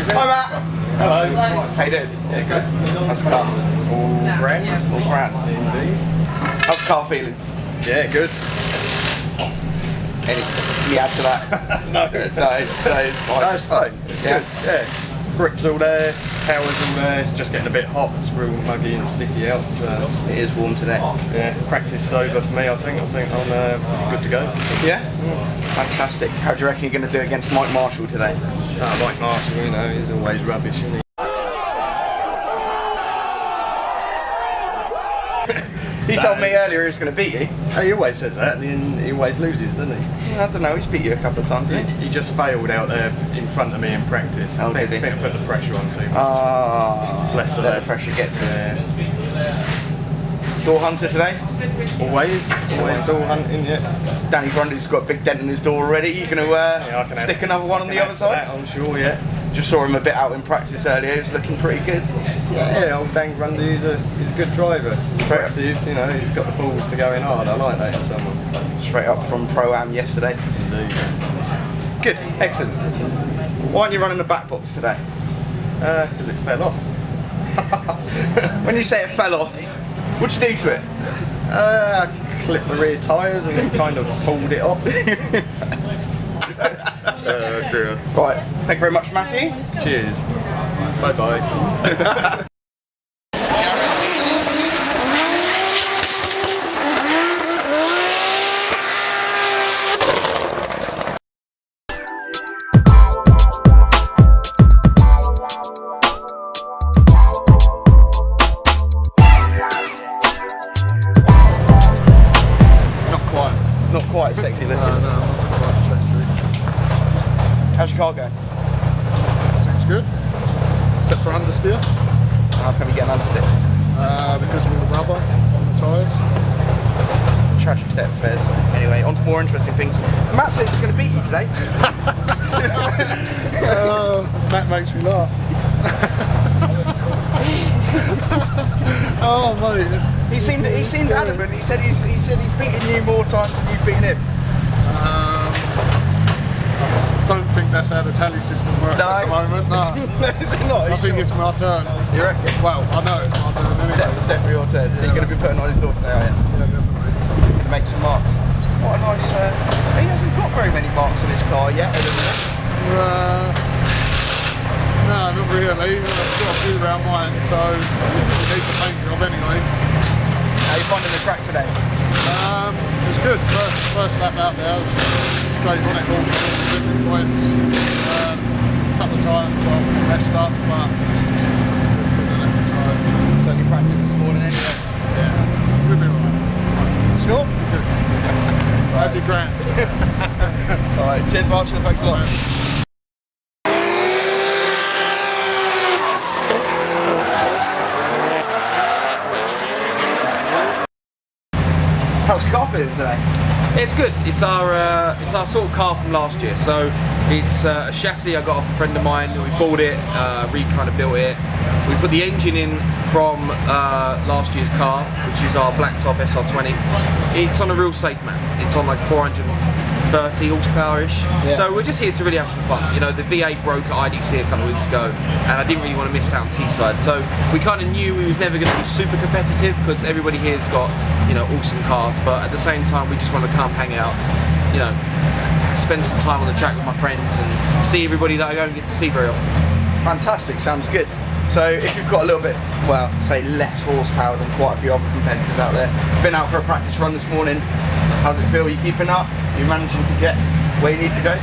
Hi Matt. Hello. How you doing? Yeah, good. How's the car? All grand. All grand. Indeed. How's the car feeling? Yeah, good. Anything you add to that? No, it's fine. No, it's fine. It's good. Yeah. Grip's all there, power's all there. It's just getting a bit hot. It's real muggy and sticky out. So It is warm today. yeah, practice is over for me. I think I'm good to go. Yeah? Fantastic. How do you reckon you're going to do against Mike Marshall today? Mike Marshall, you know, he's always rubbish, isn't he? He told me earlier he was going to beat you. He always says that, and then he always loses, doesn't he? I don't know, he's beat you a couple of times, hasn't he? He just failed out there in front of me in practice. Oh, I did he? think I put the pressure on too much. Bless the pressure gets to him. Yeah. Door hunter today? Always door hunting, yeah. Danny Grundy's got a big dent in his door already. You going to stick another one on the other side? I'm sure, yeah. Just saw him a bit out in practice earlier. He was looking pretty good. Yeah, old Dan Grundy is a good driver. Aggressive, you know, he's got the balls to go in hard. I like that in someone. Straight up from Pro-Am yesterday. Indeed. Good, excellent. Why aren't you running the back box today? Because it fell off. When you say it fell off, what'd you do to it? I clipped the rear tyres and it kind of pulled it off. Dear. Right, thank you very much, Matthew. Cheers. Bye bye. Not quite sexy looking. No, not quite sexy. How's your car going? Seems good. Except for understeer. How come you get an understeer? Because of all the rubber on the tyres. Tragic state of affairs. Anyway, on to more interesting things. Matt said he's going to beat you today. That makes me laugh. Oh mate. He seemed adamant. He said he's beaten you more times than you've beaten him. I don't think that's how the tally system works at the moment. No. Is it not? I think it's my turn. You reckon? Well, I know it's my turn anyway. Definitely your turn. So you're going to be putting on his door today, are you? Yeah, definitely. Make some marks. It's quite a nice. He hasn't got very many marks on his car yet, has he? No, not really. I've got a few around mine, so we need to paint job anyway. How are you finding the track today? It was good. First lap out there, I was straight on it all different points. A couple of times I messed up, but it's just good in it. So you practice this morning anyway? Yeah, we'll be alright. Sure? Good. How'd you grand? Alright, cheers Marshall, thanks a lot. How's your car feeling today? It's good. It's our sort of car from last year. So it's a chassis I got off a friend of mine. We bought it, kind of built it. We put the engine in from last year's car, which is our blacktop SR20. It's on a real safe man. It's on like 430 horsepower-ish. Yeah. So we're just here to really have some fun. You know, the V8 broke at IDC a couple of weeks ago, and I didn't really want to miss out on T-side. So we kind of knew we was never going to be super competitive because everybody here's got, you know, awesome cars. But at the same time, we just want to come hang out, you know, spend some time on the track with my friends and see everybody that I don't get to see very often. Fantastic, sounds good. So if you've got a little bit, well, say less horsepower than quite a few other competitors out there, been out for a practice run this morning, how's it feel? Are you keeping up? Are you managing to get where you need to go?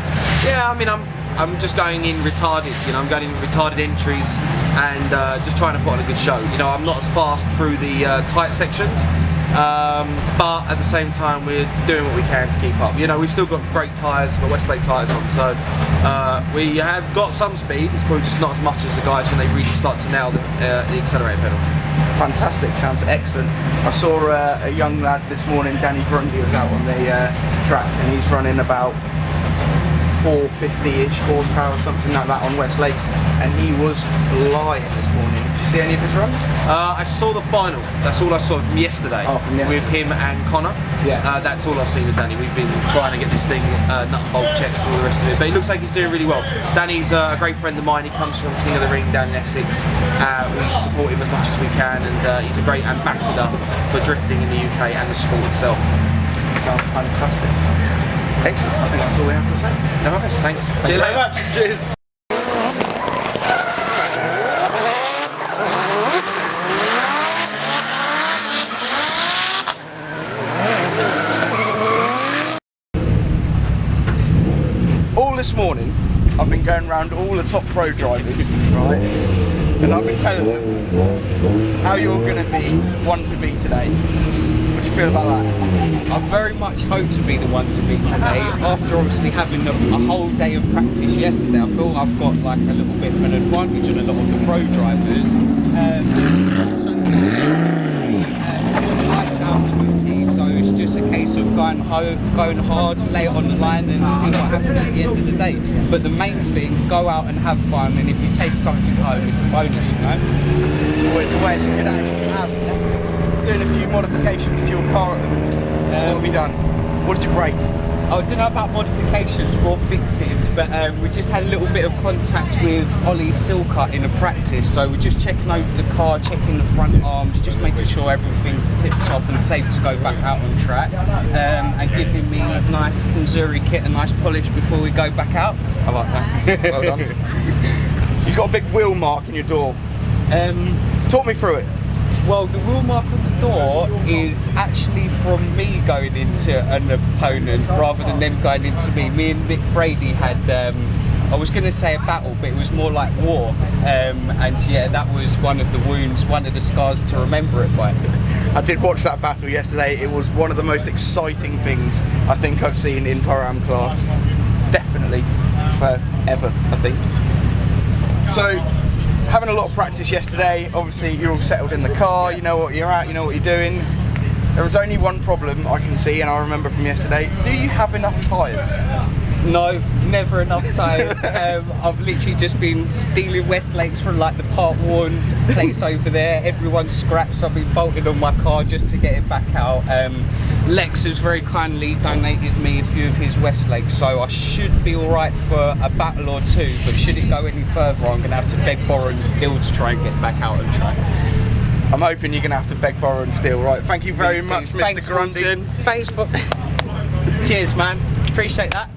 Yeah, I mean, I'm just going in retarded, you know, I'm going in retarded entries and just trying to put on a good show. You know, I'm not as fast through the tight sections, but at the same time we're doing what we can to keep up. You know, we've still got great tyres, got Westlake tyres on, so we have got some speed. It's probably just not as much as the guys when they really start to nail the accelerator pedal. Fantastic, sounds excellent. I saw a young lad this morning, Danny Grundy, was out on the track and he's running about 450-ish horsepower, something like that on West Lakes, and he was flying this morning. He see any of his runs? I saw the final. That's all I saw from yesterday. Oh, from yesterday. With him and Connor. Yeah. That's all I've seen with Danny. We've been trying to get this thing nut and bolt checked, all the rest of it. But it looks like he's doing really well. Danny's a great friend of mine. He comes from King of the Ring down in Essex. We support him as much as we can, and he's a great ambassador for drifting in the UK and the sport itself. Sounds fantastic. Excellent. I think that's all we have to say. No worries. Thanks. Thank you very much. Cheers. This morning I've been going around all the top pro drivers, right, and I've been telling them how you're going to be one to beat today. What do you feel about that? I very much hope to be the one to beat today. After obviously having a whole day of practice yesterday, I feel I've got like a little bit of an advantage on a lot of the pro drivers. Down to a T, so it's just a case of going hard, lay it on the line and see what happens at the end of the day. But the main thing, go out and have fun, and if you take something home, it's a bonus, you know? It's always a way, it's a good action to have. Doing a few modifications to your car at the moment. What have you done? What did you break? I don't know about modifications, more fixings, but we just had a little bit of contact with Ollie's seal cut in a practice, so we're just checking over the car, checking the front arms, just making sure everything's tip-top and safe to go back out on track, and giving me a nice Kanzuri kit, a nice polish before we go back out. I like that. Well done. You've got a big wheel mark in your door. Talk me through it. Well, the wheel mark on the door is actually from me going into an opponent rather than them going into me. Me and Nick Brady had, I was going to say a battle, but it was more like war. And yeah, that was one of the wounds, one of the scars to remember it by. I did watch that battle yesterday. It was one of the most exciting things I think I've seen in Pro-Am class. Definitely forever, I think. So, having a lot of practice yesterday, obviously you're all settled in the car, you know what you're at, you know what you're doing. There was only one problem I can see, and I remember from yesterday. Do you have enough tyres? No, never enough tyres. I've literally just been stealing Westlakes from like the part worn place over there. Everyone's scraps, I've been bolting on my car just to get it back out. Lex has very kindly donated me a few of his Westlakes, so I should be alright for a battle or two, but should it go any further I'm going to have to beg, borrow and steal to try and get back out on track. I'm hoping you're going to have to beg, borrow and steal, right? Thank you very much, Mr. Thanks, Grundy. Walton. Thanks for... Cheers, man. Appreciate that.